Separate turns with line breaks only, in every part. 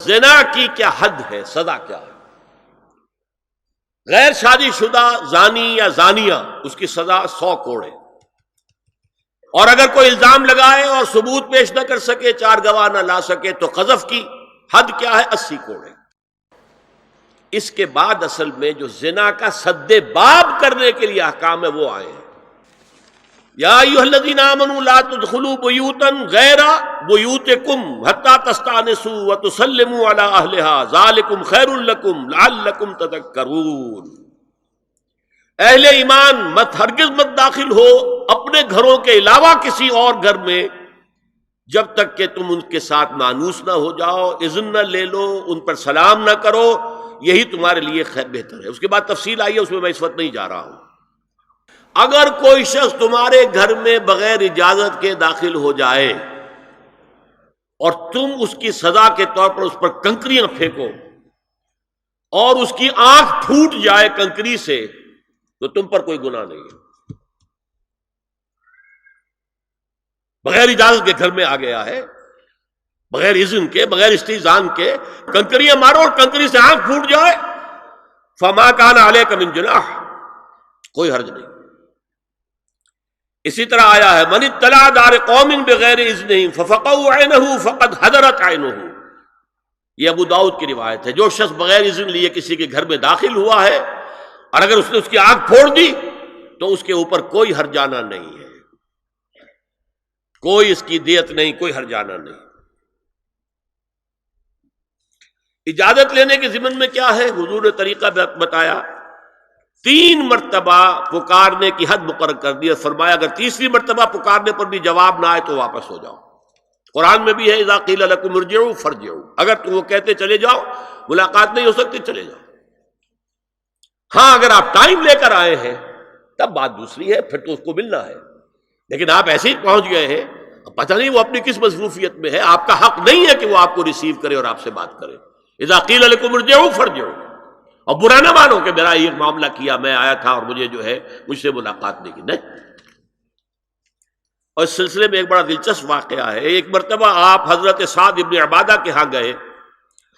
زنا کی کیا حد ہے، سزا کیا ہے؟ غیر شادی شدہ زانی یا زانیہ، اس کی سزا 100 کوڑے، اور اگر کوئی الزام لگائے اور ثبوت پیش نہ کر سکے، 4 گواہ نہ لا سکے، تو قذف کی حد کیا ہے؟ 80 کوڑے۔ اس کے بعد اصل میں جو زنا کا سد باب کرنے کے لیے احکام ہے وہ آئے ہیں۔ یا ایھا الذین آمنوا لا تدخلوا بیوتا غیر بیوتکم حتی تستأنسوا وتسلموا علی اہلھا ذالکم خیر لکم لعلکم تذکرون۔ اہل ایمان ہرگز مت داخل ہو اپنے گھروں کے علاوہ کسی اور گھر میں جب تک کہ تم ان کے ساتھ مانوس نہ ہو جاؤ، اذن نہ لے لو، ان پر سلام نہ کرو، یہی تمہارے لیے خیر بہتر ہے۔ اس کے بعد تفصیل آئی ہے، اس میں اس وقت نہیں جا رہا ہوں۔ اگر کوئی شخص تمہارے گھر میں بغیر اجازت کے داخل ہو جائے اور تم اس کی سزا کے طور پر اس پر کنکریاں پھینکو اور اس کی آنکھ پھوٹ جائے کنکری سے، تو تم پر کوئی گناہ نہیں ہے۔ بغیر اجازت کے گھر میں آ گیا ہے، بغیر اذن کے، بغیر استئذان کے کنکریاں مارو اور کنکری سے آنکھ پھوٹ جائے، فما کان علیک من جناح، کوئی حرج نہیں۔ اسی طرح آیا ہے من اطلع دار قوم بغیر اذنہم ففقعوا عینہ فقد حضرت عینہ، یہ ابو داؤد کی روایت ہے۔ جو شخص بغیر اذن لیے کسی کے گھر میں داخل ہوا ہے اور اگر اس نے اس کی آنکھ پھوڑ دی تو اس کے اوپر کوئی ہرجانہ نہیں ہے، کوئی اس کی دیت نہیں، کوئی ہرجانہ نہیں۔ اجازت لینے کے ضمن میں کیا ہے؟ حضور نے طریقہ بتایا، 3 مرتبہ پکارنے کی حد مقرر کر دی، فرمایا اگر تیسری مرتبہ پکارنے پر بھی جواب نہ آئے تو واپس ہو جاؤ۔ قرآن میں بھی ہے اذا قیل لکم ارجعوا فارجعوا، اگر تم وہ کہتے چلے جاؤ، ملاقات نہیں ہو سکتی، چلے جاؤ۔ ہاں اگر آپ ٹائم لے کر آئے ہیں تب بات دوسری ہے، پھر تو اس کو ملنا ہے، لیکن آپ ایسے ہی پہنچ گئے ہیں، پتہ نہیں وہ اپنی کس مصروفیت میں ہے، آپ کا حق نہیں ہے کہ وہ آپ کو ریسیو کرے اور آپ سے بات کرے۔ اذا قیل لکم ارجعوا فارجعوا، اور برا نہ مانو کہ میرا یہ معاملہ کیا، میں آیا تھا اور مجھے جو ہے مجھ سے ملاقات نہیں کی، نہیں۔ اور اس سلسلے میں ایک بڑا دلچسپ واقعہ ہے۔ ایک مرتبہ آپ حضرت سعد ابن عبادہ کے ہاں گئے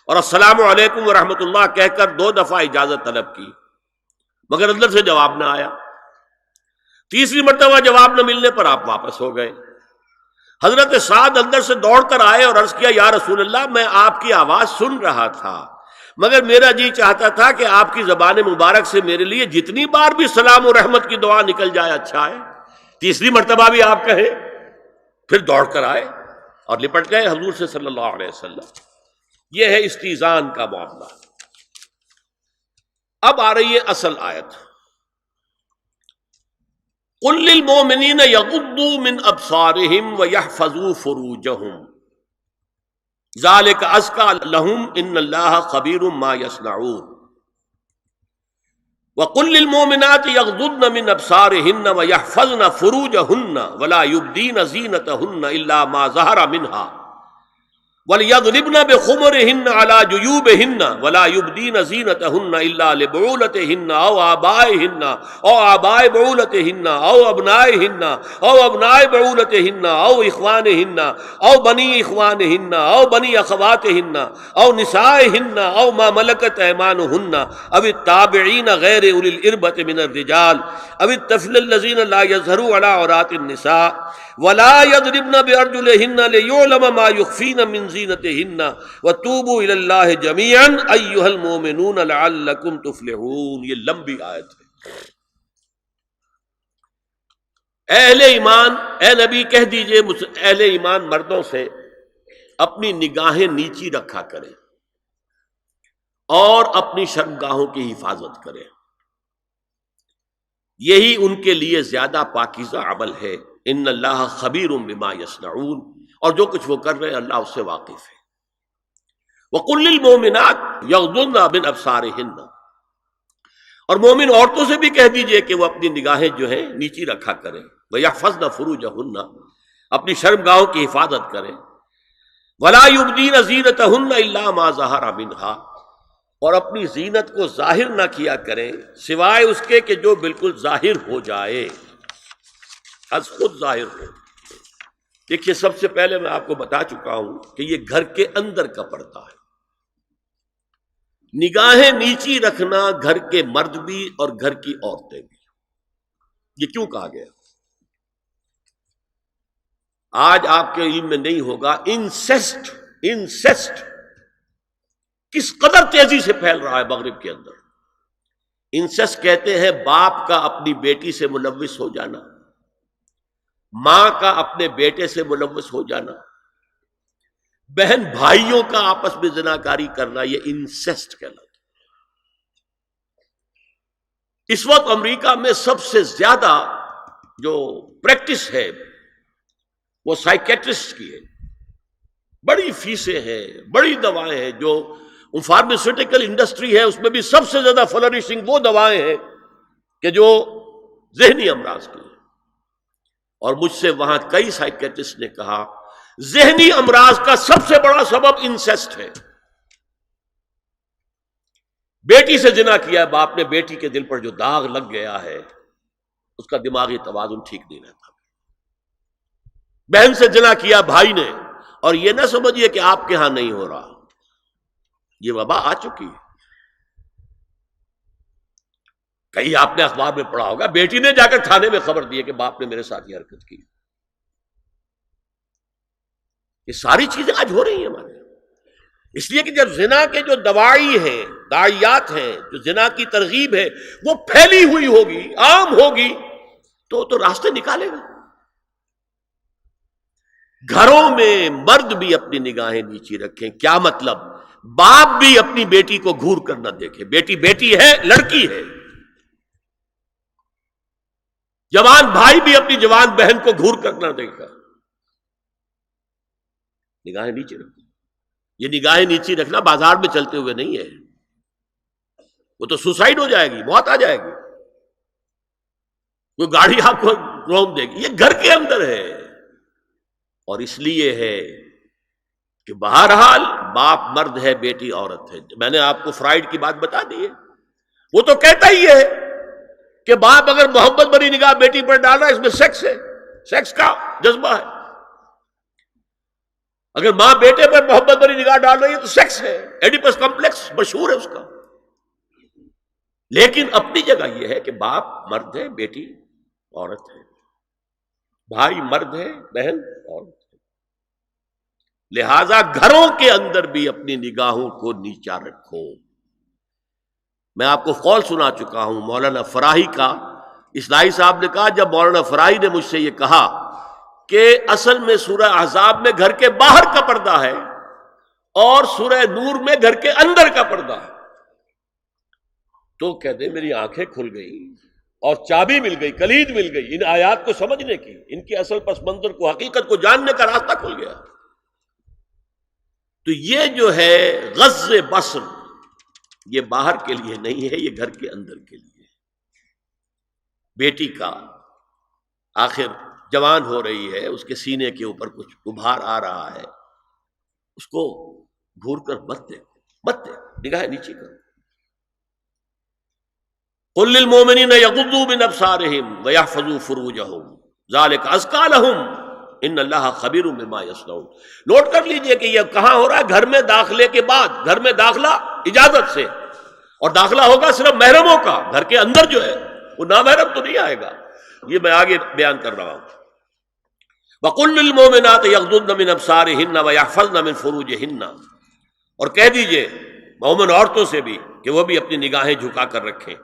اور السلام علیکم ورحمۃ اللہ کہہ کر 2 دفعہ اجازت طلب کی، مگر اندر سے جواب نہ آیا۔ تیسری مرتبہ جواب نہ ملنے پر آپ واپس ہو گئے۔ حضرت سعد اندر سے دوڑ کر آئے اور عرض کیا یا رسول اللہ، میں آپ کی آواز سن رہا تھا، مگر میرا جی چاہتا تھا کہ آپ کی زبان مبارک سے میرے لیے جتنی بار بھی سلام و رحمت کی دعا نکل جائے اچھا ہے، تیسری مرتبہ بھی آپ کہیں۔ پھر دوڑ کر آئے اور لپٹ گئے حضور سے صلی اللہ علیہ وسلم۔ یہ ہے استئذان کا معاملہ۔ اب آ رہی ہے اصل آیت، قل للمؤمنین یغضوا من ابصارہم ویحفظوا فروجہم ذالک ازکی لہم ان اللہ خبیر ما یصنعون وقل للمؤمنات یغضضن من ابصارہن ویحفظن فروجہن ولا یبدین زینتہن الا ما ظہر منها وَلْيَضْرِبْنَ بِخُمُرِهِنَّ عَلَى جُيُوبِهِنَّ وَلَا يُبْدِينَ زِينَتَهُنَّ إِلَّا لِبُعُولَتِهِنَّ أَوْ آبَائِهِنَّ أَوْ آبَاءِ بُعُولَتِهِنَّ أَوْ أَبْنَائِهِنَّ أَوْ أَبْنَاءِ بُعُولَتِهِنَّ أَوْ إِخْوَانِهِنَّ أَوْ بَنِي إِخْوَانِهِنَّ أَوْ بَنِي أَخَوَاتِهِنَّ أَوْ نِسَائِهِنَّ أَوْ مَا مَلَكَتْ أَيْمَانُهُنَّ أَوِ التَّابِعِينَ غَيْرِ أُولِي الْإِرْبَةِ مِنَ الرِّجَالِ أَوِ الطَّفْلِ الَّذِينَ لَا يَظْهَرُوا عَلَى عَوْرَاتِ النِّسَاءِ وَلَا يَضْرِبْنَ بِأَرْجُلِهِنَّ لِيُعْلَمَ مَا يُخْفِينَ مِنْ زِينَتِهِنَّ وَتُوبُوا إِلَى اللَّهِ جَمِيعًا أَيُّهَا الْمُؤْمِنُونَ لَعَلَّكُمْ تُفْلِحُونَ۔ یہ لمبی آیت ہے۔ اہل ایمان، اے نبی کہہ دیجئے اہل ایمان مردوں سے اپنی نگاہیں نیچی رکھا کریں اور اپنی شرمگاہوں کی حفاظت کریں، یہی ان کے لیے زیادہ پاکیزہ عمل ہے۔ ان اللہ خبیر بما یصنعون، اور جو کچھ وہ کر رہے ہیں اللہ اس سے واقف ہے۔ وَقُلْ لِلْمُؤْمِنَاتِ يَغْضُضْنَ مِنْ أَبْصَارِهِنَّ، اور مومن عورتوں سے بھی کہہ دیجئے کہ وہ اپنی نگاہیں جو ہیں نیچی رکھا کریں، وَيَحْفَظْنَ فُرُوجَهُنَّ، اپنی شرمگاہوں کی حفاظت کریں، وَلَا يُبْدِينَ زِينَتَهُنَّ إِلَّا مَا ظَهَرَ مِنْهَا، اور اپنی زینت کو ظاہر نہ کیا کریں سوائے اس کے کہ جو بالکل ظاہر ہو جائے، از خود ظاہر ہو۔ دیکھیے سب سے پہلے میں آپ کو بتا چکا ہوں کہ یہ گھر کے اندر کا پردہ ہے، نگاہیں نیچی رکھنا گھر کے مرد بھی اور گھر کی عورتیں بھی. یہ کیوں کہا گیا؟ آج آپ کے علم میں نہیں ہوگا انسیسٹ کس قدر تیزی سے پھیل رہا ہے مغرب کے اندر. انسیسٹ کہتے ہیں باپ کا اپنی بیٹی سے ملوث ہو جانا، ماں کا اپنے بیٹے سے ملوث ہو جانا، بہن بھائیوں کا آپس میں زناکاری کرنا، یہ انسیسٹ کہلاتا ہے. اس وقت امریکہ میں سب سے زیادہ جو پریکٹس ہے وہ سائیکیٹرسٹ کی ہے. بڑی فیسیں ہیں، بڑی دوائیں ہیں. جو فارماسیوٹیکل انڈسٹری ہے اس میں بھی سب سے زیادہ فلرشنگ وہ دوائیں ہیں کہ جو ذہنی امراض کی ہیں. اور مجھ سے وہاں کئی سائیکیٹرسٹ نے کہا ذہنی امراض کا سب سے بڑا سبب انسیسٹ ہے. بیٹی سے زنا کیا باپ نے، بیٹی کے دل پر جو داغ لگ گیا ہے اس کا دماغی توازن ٹھیک نہیں رہتا. بہن سے زنا کیا بھائی نے، اور یہ نہ سمجھیے کہ آپ کے ہاں نہیں ہو رہا، یہ وبا آ چکی ہے. کئی آپ نے اخبار میں پڑھا ہوگا بیٹی نے جا کر تھانے میں خبر دی کہ باپ نے میرے ساتھ یہ حرکت کی. یہ ساری چیزیں آج ہو رہی ہیں ہمارے. اس لیے کہ جب زنا کے جو دوائی ہیں، داعیات ہیں، جو زنا کی ترغیب ہے وہ پھیلی ہوئی ہوگی، عام ہوگی، تو راستے نکالے گا. گھروں میں مرد بھی اپنی نگاہیں نیچی رکھیں. کیا مطلب؟ باپ بھی اپنی بیٹی کو گھور کر نہ دیکھے. بیٹی بیٹی ہے، لڑکی ہے. جوان بھائی بھی اپنی جوان بہن کو گھور کر نہ دیکھا. نگاہیں نیچی رکھیں. یہ نگاہیں نیچی رکھنا بازار میں چلتے ہوئے نہیں ہے، وہ تو سوسائڈ ہو جائے گی، موت آ جائے گی. کوئی گاڑی آپ کو روک دے گی. یہ گھر کے اندر ہے. اور اس لیے ہے کہ بہرحال باپ مرد ہے، بیٹی عورت ہے. میں نے آپ کو فرائیڈ کی بات بتا دی ہے. وہ تو کہتا ہی ہے کہ باپ اگر محبت بھری نگاہ بیٹی پر ڈال رہا ہے اس میں سیکس ہے، سیکس کا جذبہ ہے. اگر ماں بیٹے پر محبت بھری نگاہ ڈال رہی ہے تو سیکس ہے. ایڈیپس کمپلیکس مشہور ہے اس کا. لیکن اپنی جگہ یہ ہے کہ باپ مرد ہے، بیٹی عورت ہے، بھائی مرد ہے، بہن عورت ہے. لہذا گھروں کے اندر بھی اپنی نگاہوں کو نیچا رکھو. میں آپ کو قول سنا چکا ہوں مولانا فراہی کا. اصلاحی صاحب نے کہا جب مولانا فراہی نے مجھ سے یہ کہا کہ اصل میں سورہ احزاب میں گھر کے باہر کا پردہ ہے اور سورہ نور میں گھر کے اندر کا پردہ ہے، تو کہتے میری آنکھیں کھل گئی اور چابی مل گئی، کلید مل گئی ان آیات کو سمجھنے کی، ان کی اصل پس منظر کو، حقیقت کو جاننے کا راستہ کھل گیا. تو یہ جو ہے غض بصر، یہ باہر کے لیے نہیں ہے، یہ گھر کے اندر کے لیے. بیٹی کا آخر جوان ہو رہی ہے، اس کے سینے کے اوپر کچھ ابھار آ رہا ہے، اس کو گھور کر مت دے، نگاہیں نیچی کرو. قل للمؤمنین یغضوا من ابصارهم ویحفظوا فروجهم ذلک ازکی لهم ان اللہ خبیر بما یصنعون. نوٹ کر لیجئے کہ یہ کہاں ہو رہا ہے؟ گھر میں داخلے کے بعد. گھر میں داخلہ اجازت سے، اور داخلہ ہوگا صرف محرموں کا. گھر کے اندر جو ہے وہ نامحرم تو نہیں آئے گا. یہ میں آگے بیان کر رہا ہوں. وَقُلْ لِلْمُؤْمِنَاتِ يَغْضُضْنَ مِنْ أَبْصَارِهِنَّ وَيَحْفَظْنَ مِنْ فُرُوجِهِنَّ، اور کہہ دیجئے مومن عورتوں سے بھی کہ وہ بھی اپنی نگاہیں جھکا کر رکھیں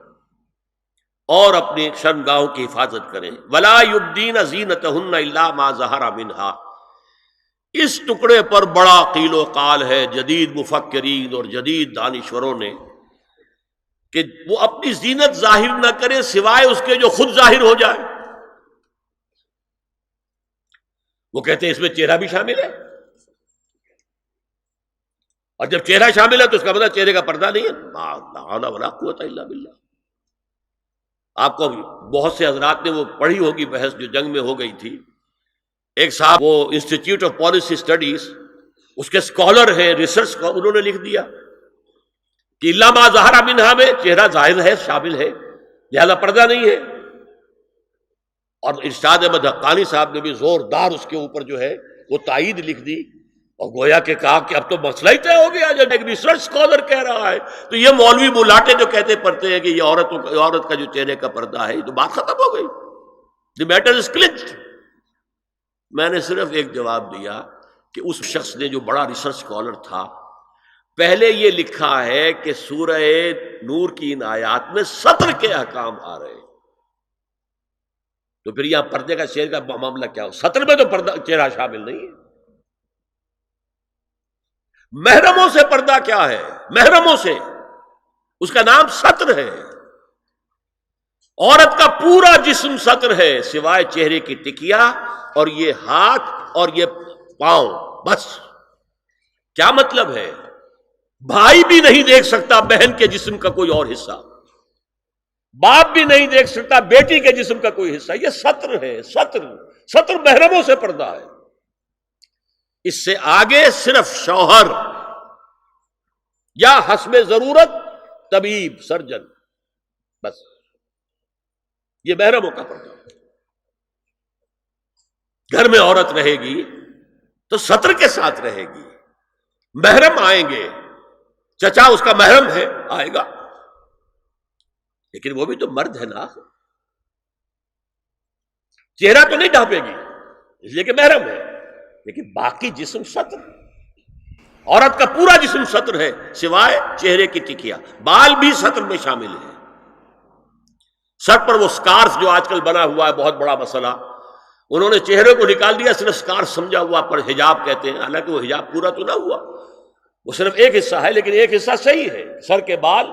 اور اپنی شرمگاہوں کی حفاظت کریں. وَلَا يُبْدِينَ زِينَتَهُنَّ إِلَّا مَا ظَهَرَ مِنْهَا. اس ٹکڑے پر بڑا قیل و قال ہے جدید مفکرین اور جدید دانشوروں نے کہ وہ اپنی زینت ظاہر نہ کرے سوائے اس کے جو خود ظاہر ہو جائے. وہ کہتے ہیں اس میں چہرہ بھی شامل ہے، اور جب چہرہ شامل ہے تو اس کا مطلب چہرے کا پردہ نہیں ہے. لا حول ولا قوت الا باللہ. آپ کو بہت سے حضرات نے وہ پڑھی ہوگی بحث جو جنگ میں ہو گئی تھی. ایک صاحب وہ انسٹیٹیوٹ آف پالیسی اسٹڈیز اس کے اسکالر ہیں، ریسرچ کا، انہوں نے لکھ دیا کہ الا ما ظہر منہا میں چہرہ ظاہر ہے، شامل ہے، لہذا پردہ نہیں ہے. اور ارشاد احمد حقانی صاحب نے بھی زوردار اس کے اوپر جو ہے وہ تائید لکھ دی اور گویا کہ کہا کہ اب تو مسئلہ ہی طے ہو گیا، جب ایک ریسرچ اسکالر کہہ رہا ہے تو یہ مولوی ملاٹے جو کہتے پڑھتے ہیں کہ یہ عورت کا جو چہرے کا پردہ ہے، یہ تو بات ختم ہو گئی، دی میٹر از کلچڈ۔ میں نے صرف ایک جواب دیا کہ اس شخص نے جو بڑا ریسرچ اسکالر تھا، پہلے یہ لکھا ہے کہ سورہ نور کی ان آیات میں سطر کے احکام آ رہے ہیں، تو پھر یہاں پردے کا چہرے کا معاملہ کیا ہو؟ سطر میں تو پردہ چہرہ شامل نہیں ہے۔ محرموں سے پردہ کیا ہے؟ محرموں سے، اس کا نام سطر ہے۔ عورت کا پورا جسم سطر ہے سوائے چہرے کی ٹکیا اور یہ ہاتھ اور یہ پاؤں، بس۔ کیا مطلب ہے؟ بھائی بھی نہیں دیکھ سکتا بہن کے جسم کا کوئی اور حصہ، باپ بھی نہیں دیکھ سکتا بیٹی کے جسم کا کوئی حصہ، یہ سطر ہے۔ سطر محرموں سے پردہ ہے۔ اس سے آگے صرف شوہر یا حسب ضرورت طبیب، سرجن، بس یہ محرموں کا پردہ ہے۔ گھر میں عورت رہے گی تو سطر کے ساتھ رہے گی، محرم آئیں گے، چچا اس کا محرم ہے آئے گا، لیکن وہ بھی تو مرد ہے نا، چہرہ تو نہیں ڈھانپے گی اس لیے کہ محرم ہے، لیکن باقی جسم سطر۔ عورت کا پورا جسم سطر ہے سوائے چہرے کی ٹکیا، بال بھی سطر میں شامل ہے۔ سر پر وہ سکارف جو آج کل بنا ہوا ہے، بہت بڑا مسئلہ، انہوں نے چہرے کو نکال دیا، صرف سکارف سمجھا ہوا، پر حجاب کہتے ہیں، حالانکہ وہ حجاب پورا تو نہ ہوا، وہ صرف ایک حصہ ہے، لیکن ایک حصہ صحیح ہے، سر کے بال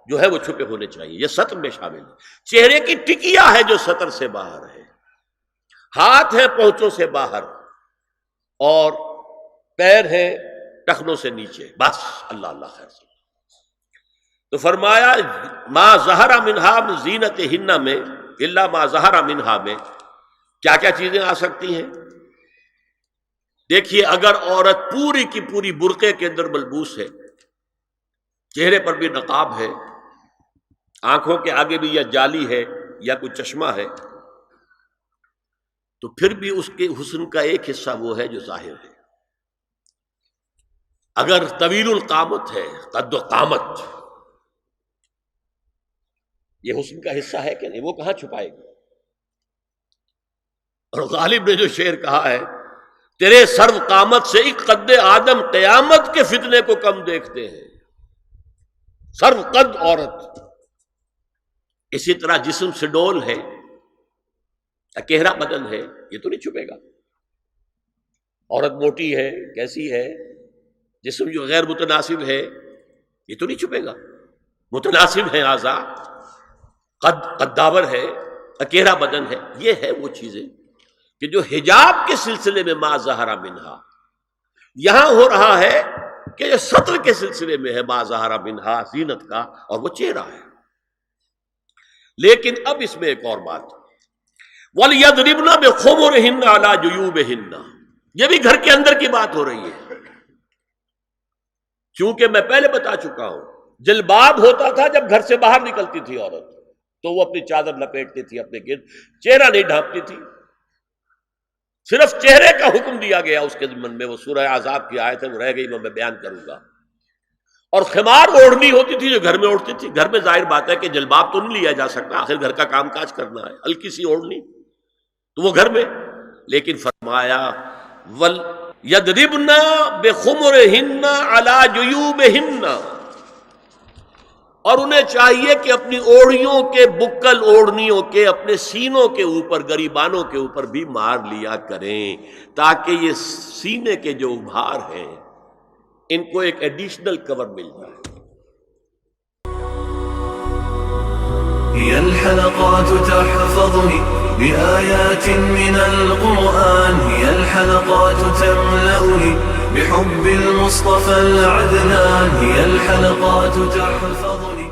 جو ہے وہ چھپے ہونے چاہیے، یہ سطر میں شامل ہے۔ چہرے کی ٹکیا ہے جو سطر سے باہر ہے، ہاتھ ہے پونچوں سے باہر، اور پیر ہے ٹخنوں سے نیچے، بس۔ اللہ اللہ خیر سے تو فرمایا ما ظہر منہا من زینتہن میں الا ما ظہر منہا میں کیا کیا چیزیں آ سکتی ہیں؟ دیکھیے، اگر عورت پوری کی پوری برقعے کے اندر ملبوس ہے، چہرے پر بھی نقاب ہے، آنکھوں کے آگے بھی یا جالی ہے یا کوئی چشمہ ہے، تو پھر بھی اس کے حسن کا ایک حصہ وہ ہے جو ظاہر ہے۔ اگر طویل القامت ہے، قد و قامت، یہ حسن کا حصہ ہے کہ نہیں؟ وہ کہاں چھپائے گی؟ اور غالب نے جو شعر کہا ہے، تیرے سرو قامت سے ایک قد آدم قیامت کے فتنے کو کم دیکھتے ہیں۔ سرو قد عورت، اسی طرح جسم سے ڈول ہے، اکیرا بدن ہے، یہ تو نہیں چھپے گا۔ عورت موٹی ہے، کیسی ہے، جسم جو غیر متناسب ہے، یہ تو نہیں چھپے گا۔ متناسب ہے اعضاء، قداور ہے، اکیرا بدن ہے، یہ ہے وہ چیزیں کہ جو حجاب کے سلسلے میں ما ظہر منہا، یہاں ہو رہا ہے کہ جو سطر کے سلسلے میں ہے ما ظہر منہا، زینت کا، اور وہ چہرہ ہے۔ لیکن اب اس میں ایک اور بات، وَلْيَضْرِبْنَ بِخُمُرِهِنَّ عَلَى جُيُوبِهِنَّ، یہ بھی گھر کے اندر کی بات ہو رہی ہے، چونکہ میں پہلے بتا چکا ہوں، جلباب ہوتا تھا جب گھر سے باہر نکلتی تھی عورت، تو وہ اپنی چادر لپیٹتی تھی اپنے گرد، چہرہ نہیں ڈھانپتی تھی، صرف چہرے کا حکم دیا گیا اس کے ضمن میں۔ وہ سورہ احزاب کی آیت ہے، وہ رہ گئی، میں بیان کروں گا۔ اور خمار اوڑھنی ہوتی تھی جو گھر میں اوڑھتی تھی، گھر میں ظاہر بات ہے کہ جلباب تو نہیں لیا جا سکتا، آخر گھر کا کام کاج کرنا ہے، ہلکی سی اوڑھنی تو وہ گھر میں، لیکن فرمایا وَلْيَضْرِبْنَ بِخُمُرِهِنَّ عَلَى جُيُوبِهِنَّ، اور انہیں چاہیے کہ اپنی اوڑھیوں کے، بکل اوڑھنیوں کے، اپنے سینوں کے اوپر، گریبانوں کے اوپر بھی مار لیا کریں، تاکہ یہ سینے کے جو ابھار ہیں ان کو ایک ایڈیشنل کور مل جائے۔
هي الحلقات تحفظني بآيات من القرآن، هي الحلقات تملأني بحب المصطفى العدنان، هي الحلقات تحفظني